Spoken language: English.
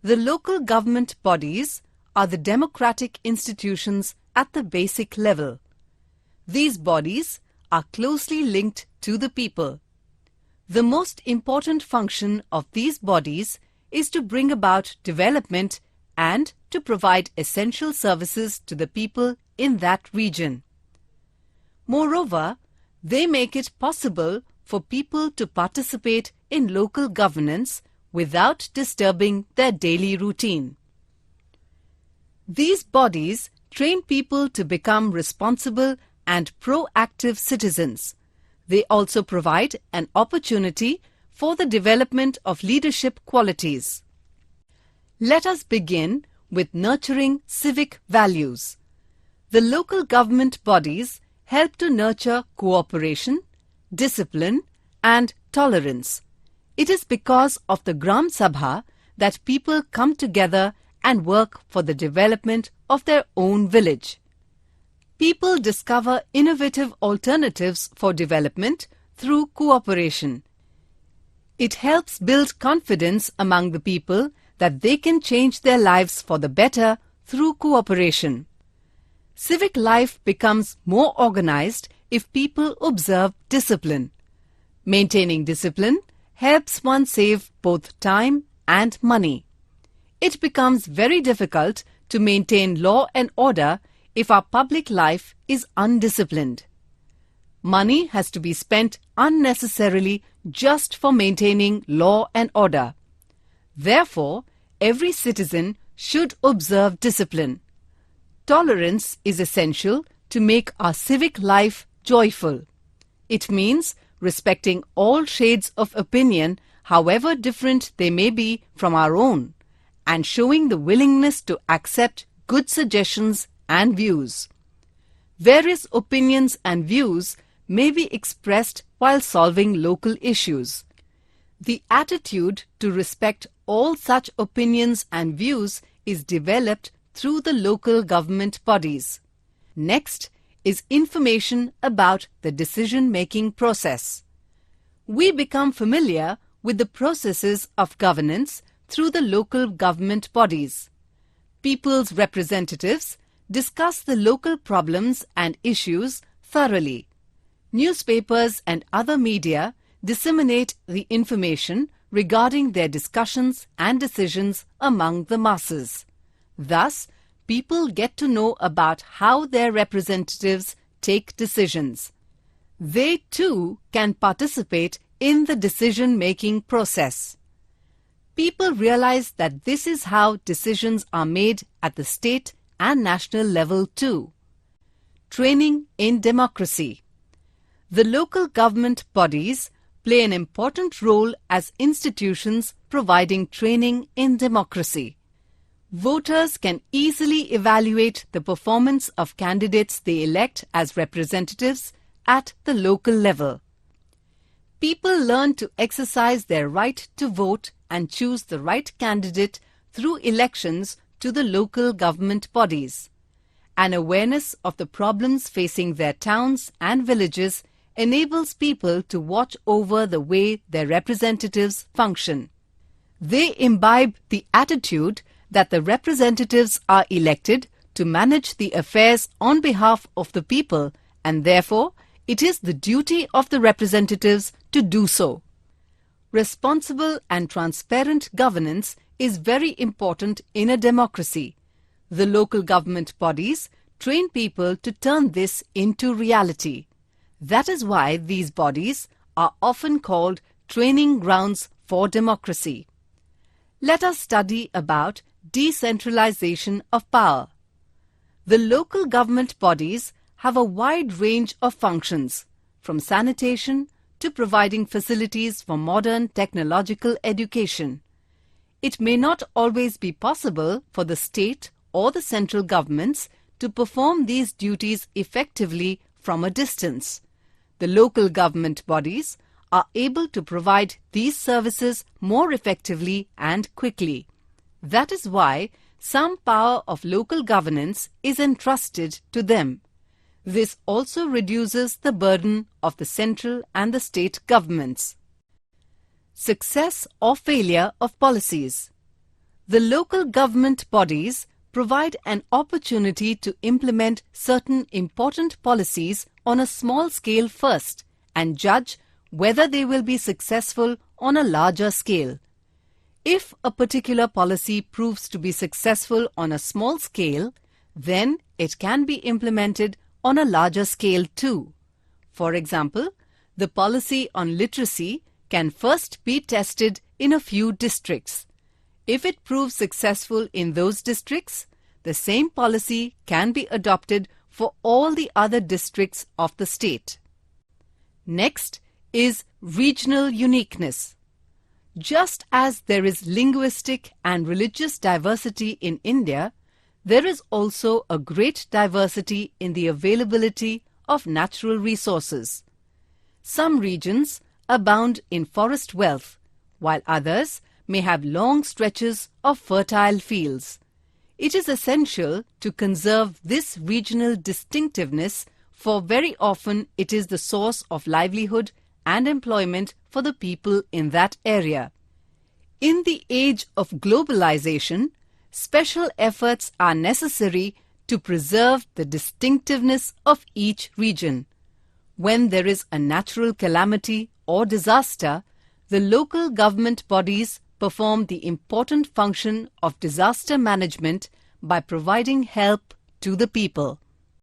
The local government bodies are the democratic institutions at the basic level. These bodies are closely linked to the people. The most important function of these bodies is to bring about development and to provide essential services to the people in that region. Moreover, they make it possible for people to participate in local governance without disturbing their daily routine. These bodies train people to become responsible and proactive citizens. They also provide an opportunity for the development of leadership qualities. Let us begin with nurturing civic values. The local government bodies help to nurture cooperation, discipline, and tolerance. It is because of the Gram Sabha that people come together and work for the development of their own village. People discover innovative alternatives for development through cooperation. It helps build confidence among the people that they can change their lives for the better through cooperation. Civic life becomes more organized if people observe discipline. Maintaining discipline helps one save both time and money. It becomes very difficult to maintain law and order if our public life is undisciplined. Money has to be spent unnecessarily just for maintaining law and order. Therefore, every citizen should observe discipline. Tolerance is essential to make our civic life joyful. It means respecting all shades of opinion, however different they may be from our own, and showing the willingness to accept good suggestions and views. Various opinions and views may be expressed while solving local issues. The attitude to respect all such opinions and views is developed through the local government bodies. Next is information about the decision-making process. We become familiar with the processes of governance through the local government bodies. People's representatives discuss the local problems and issues thoroughly. Newspapers and other media disseminate the information regarding their discussions and decisions among the masses. Thus, people get to know about how their representatives take decisions. They too can participate in the decision-making process. People realize that this is how decisions are made at the state and national level too. Training in democracy. The local government bodies play an important role as institutions providing training in democracy. Voters can easily evaluate the performance of candidates they elect as representatives at the local level. People learn to exercise their right to vote and choose the right candidate through elections to the local government bodies. An awareness of the problems facing their towns and villages enables people to watch over the way their representatives function. They imbibe the attitude that the representatives are elected to manage the affairs on behalf of the people, and therefore it is the duty of the representatives to do so. Responsible and transparent governance is very important in a democracy. The local government bodies train people to turn this into reality. That is why these bodies are often called training grounds for democracy. Let us study about decentralization of power. The local government bodies have a wide range of functions, from sanitation to providing facilities for modern technological education. It may not always be possible for the state or the central governments to perform these duties effectively from a distance. The local government bodies are able to provide these services more effectively and quickly. That is why some power of local governance is entrusted to them. This also reduces the burden of the central and the state governments. Success or failure of policies. The local government bodies provide an opportunity to implement certain important policies on a small scale first and judge whether they will be successful on a larger scale. If a particular policy proves to be successful on a small scale, then it can be implemented on a larger scale too. For example, the policy on literacy can first be tested in a few districts. If it proves successful in those districts, the same policy can be adopted for all the other districts of the state. Next is regional uniqueness. Just as there is linguistic and religious diversity in India, there is also a great diversity in the availability of natural resources. Some regions abound in forest wealth, while others may have long stretches of fertile fields. It is essential to conserve this regional distinctiveness, for very often it is the source of livelihood and employment for the people in that area. In the age of globalization, special efforts are necessary to preserve the distinctiveness of each region. When there is a natural calamity or disaster, the local government bodies perform the important function of disaster management by providing help to the people.